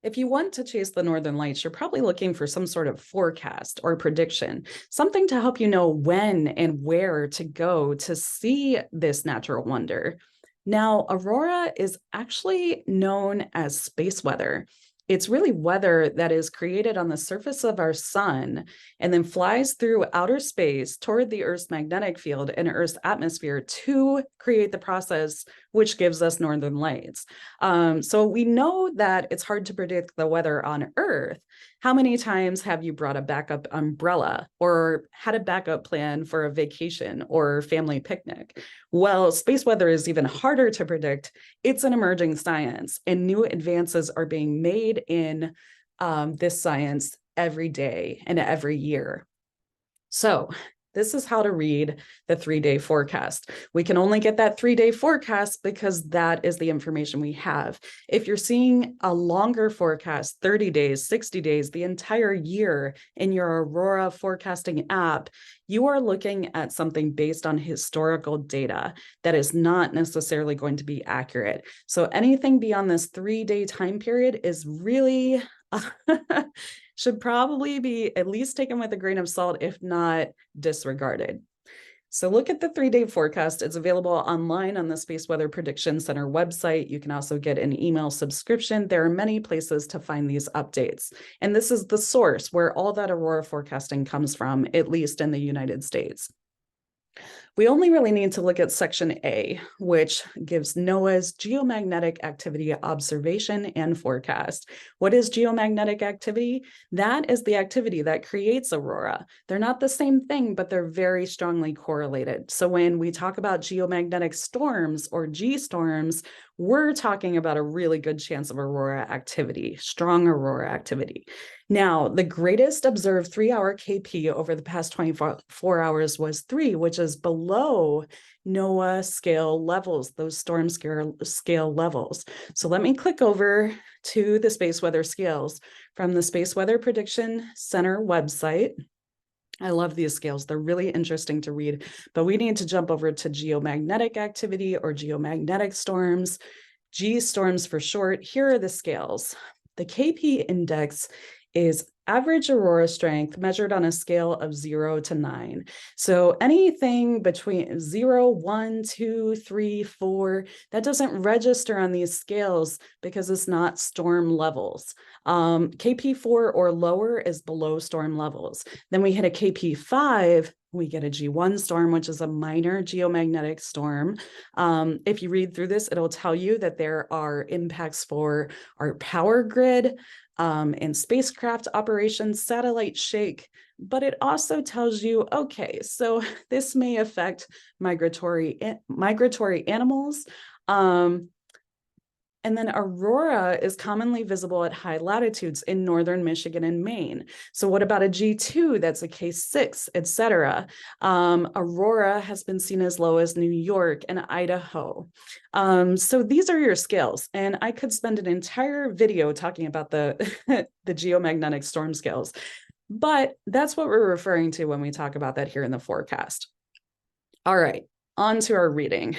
If you want to chase the northern lights, you're probably looking for some sort of forecast or prediction, something to help you know when and where to go to see this natural wonder. Now, aurora is actually known as space weather. It's really weather that is created on the surface of our sun and then flies through outer space toward the Earth's magnetic field and Earth's atmosphere to create the process which gives us northern lights. So we know that it's hard to predict the weather on Earth. How many times have you brought a backup umbrella or had a backup plan for a vacation or family picnic? Well, space weather is even harder to predict. It's an emerging science, and new advances are being made in this science every day and every year. So this is how to read the 3-day forecast. We can only get that 3-day forecast because that is the information we have. If you're seeing a longer forecast, 30 days, 60 days, the entire year in your Aurora forecasting app, you are looking at something based on historical data that is not necessarily going to be accurate. So anything beyond this 3-day time period is really should probably be at least taken with a grain of salt, if not disregarded. So look at the 3-day forecast. It's available online on the Space Weather Prediction Center website. You can also get an email subscription. There are many places to find these updates. And this is the source where all that aurora forecasting comes from, at least in the United States. We only really need to look at Section A, which gives NOAA's geomagnetic activity observation and forecast. What is geomagnetic activity? That is the activity that creates aurora. They're not the same thing, but they're very strongly correlated. So when we talk about geomagnetic storms or G-storms, we're talking about a really good chance of aurora activity, strong aurora activity. Now, the greatest observed 3-hour KP over the past 24 hours was 3, which is below NOAA scale levels, those storm scale levels. So let me click over to the space weather scales from the Space Weather Prediction Center website. I love these scales. They're really interesting to read, but we need to jump over to geomagnetic activity or geomagnetic storms, G storms for short. Here are the scales. The KP index is average aurora strength measured on a scale of 0 to 9. So anything between 0, 1, 2, 3, 4, that doesn't register on these scales because it's not storm levels. KP4 or lower is below storm levels. Then we hit a KP5, we get a G1 storm, which is a minor geomagnetic storm. If you read through this, it'll tell you that there are impacts for our power grid, and spacecraft operations, satellite shake, but it also tells you, okay, so this may affect migratory animals. And then aurora is commonly visible at high latitudes in northern Michigan and Maine. So what about a G2? That's a K6, etc. Aurora has been seen as low as New York and Idaho. So these are your scales, and I could spend an entire video talking about the, the geomagnetic storm scales, but that's what we're referring to when we talk about that here in the forecast. All right, on to our reading.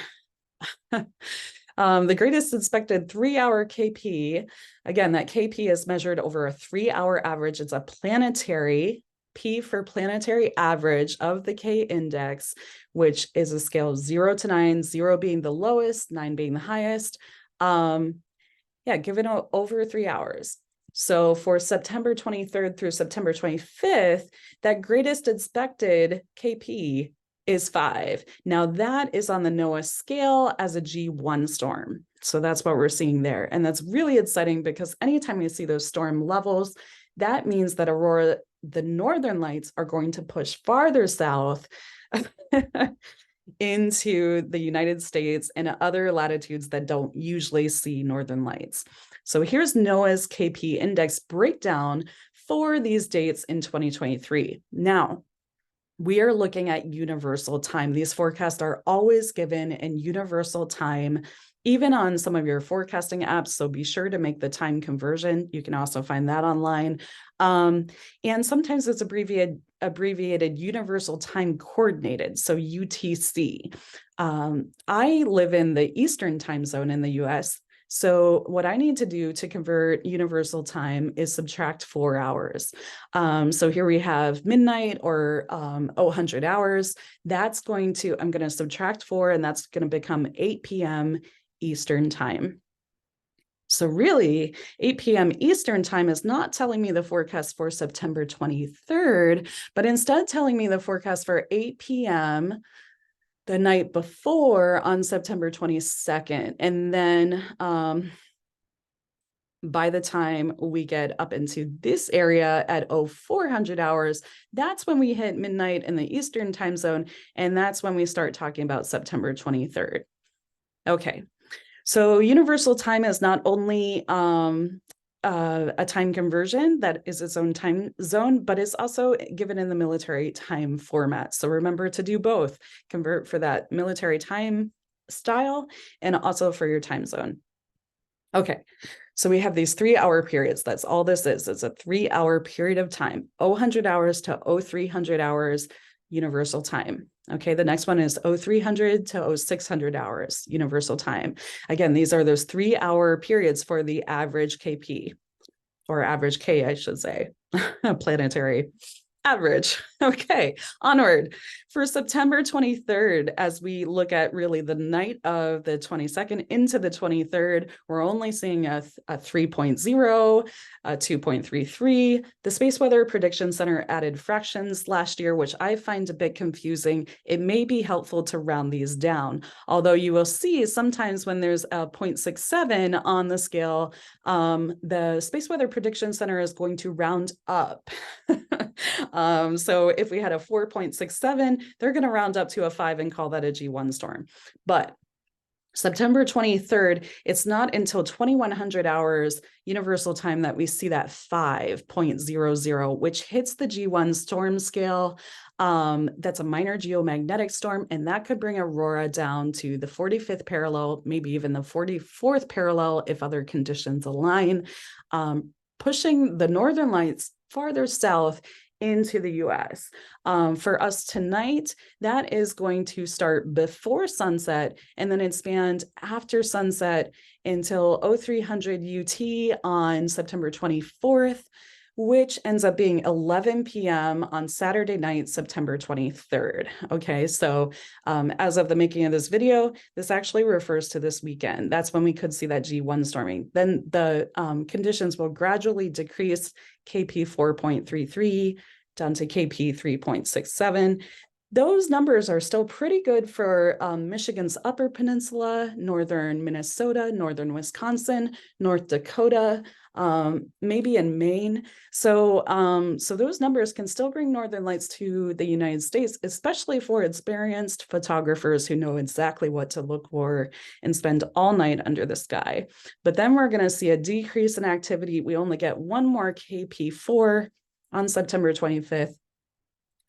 The greatest expected 3-hour KP, again, that KP is measured over a 3-hour average. It's a planetary, P for planetary average of the K index, which is a scale of 0 to 9, 0 being the lowest, 9 being the highest. Given over 3 hours. So for September 23rd through September 25th, that greatest expected KP is 5. Now that is on the NOAA scale as a G1 storm. So that's what we're seeing there. And that's really exciting because anytime you see those storm levels, that means that aurora, the northern lights, are going to push farther south into the United States and other latitudes that don't usually see northern lights. So here's NOAA's KP index breakdown for these dates in 2023. Now, we are looking at universal time. These forecasts are always given in universal time, even on some of your forecasting apps. So be sure to make the time conversion. You can also find that online. And sometimes it's abbreviated Universal Time Coordinated, so UTC. I live in the Eastern time zone in the US. So what I need to do to convert universal time is subtract 4 hours. So here we have midnight or 100 hours. That's going to, I'm going to subtract 4, and that's going to become 8 p.m. Eastern time. So really, 8 p.m. Eastern time is not telling me the forecast for September 23rd, but instead telling me the forecast for 8 p.m. the night before on September 22nd. And then by the time we get up into this area at 0400 hours, that's when we hit midnight in the Eastern time zone. And that's when we start talking about September 23rd. Okay. So universal time is not only a time conversion that is its own time zone, but it's also given in the military time format. So remember to do both, convert for that military time style and also for your time zone. Okay, so we have these 3-hour periods. That's all this is. It's a 3-hour period of time, 0100 hours to 0300 hours, universal time. Okay, the next one is 0300 to 0600 hours, universal time. Again, these are those 3-hour periods for the average KP, or average K, I should say, planetary average. Okay, onward. For September 23rd, as we look at really the night of the 22nd into the 23rd, we're only seeing a 3.0, a 2.33. The Space Weather Prediction Center added fractions last year, which I find a bit confusing. It may be helpful to round these down, although you will see sometimes when there's a 0.67 on the scale, the Space Weather Prediction Center is going to round up. So if we had a 4.67, they're going to round up to a 5 and call that a G1 storm. But September 23rd, it's not until 2100 hours universal time that we see that 5.00, which hits the G1 storm scale. That's a minor geomagnetic storm, and that could bring Aurora down to the 45th parallel, maybe even the 44th parallel if other conditions align, pushing the northern lights farther south into the US. For us tonight, that is going to start before sunset and then expand after sunset until 0300 UT on September 24th, which ends up being 11 p.m. on Saturday night, September 23rd. Okay, so as of the making of this video, this actually refers to this weekend. That's when we could see that G1 storming. Then the conditions will gradually decrease, KP 4.33 down to KP 3.67. Those numbers are still pretty good for Michigan's Upper Peninsula, northern Minnesota, northern Wisconsin, North Dakota, maybe in Maine. So those numbers can still bring northern lights to the United States, especially for experienced photographers who know exactly what to look for and spend all night under the sky. But then we're going to see a decrease in activity. We only get one more KP4 on September 25th.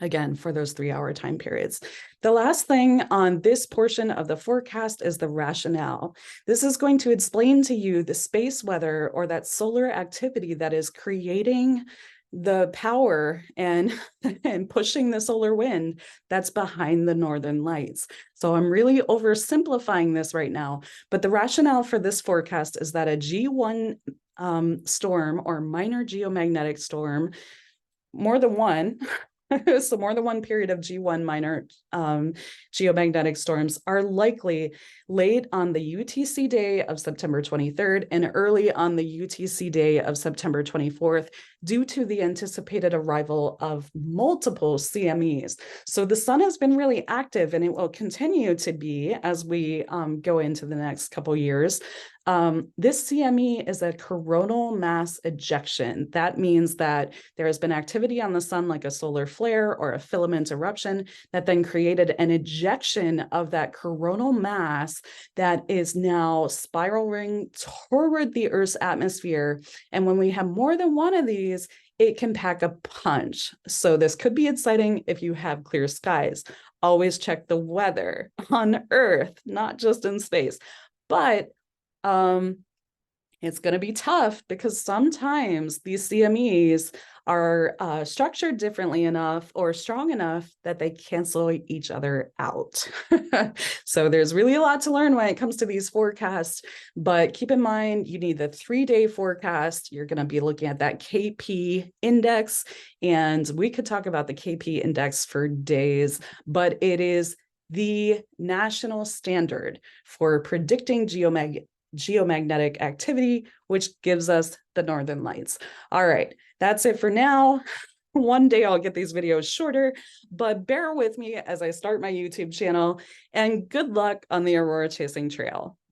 Again, for those 3-hour time periods. The last thing on this portion of the forecast is the rationale. This is going to explain to you the space weather, or that solar activity that is creating the power and pushing the solar wind that's behind the northern lights. So I'm really oversimplifying this right now, but the rationale for this forecast is that a G1 storm, or minor geomagnetic storm, more than one, so more than one period of G1 minor geomagnetic storms are likely late on the UTC day of September 23rd and early on the UTC day of September 24th due to the anticipated arrival of multiple CMEs. So the sun has been really active, and it will continue to be as we go into the next couple years. This CME is a coronal mass ejection. That means that there has been activity on the sun, like a solar flare or a filament eruption, that then created an ejection of that coronal mass that is now spiraling toward the Earth's atmosphere. And when we have more than one of these, it can pack a punch. So this could be exciting if you have clear skies. Always check the weather on Earth, not just in space. But it's going to be tough because sometimes these CMEs are structured differently enough or strong enough that they cancel each other out. So there's really a lot to learn when it comes to these forecasts, but keep in mind, you need the 3-day forecast. You're going to be looking at that KP index, and we could talk about the KP index for days, but it is the national standard for predicting geomagnetic activity, which gives us the northern lights. All right, that's it for now. One day I'll get these videos shorter, but bear with me as I start my YouTube channel, and good luck on the Aurora Chasing trail.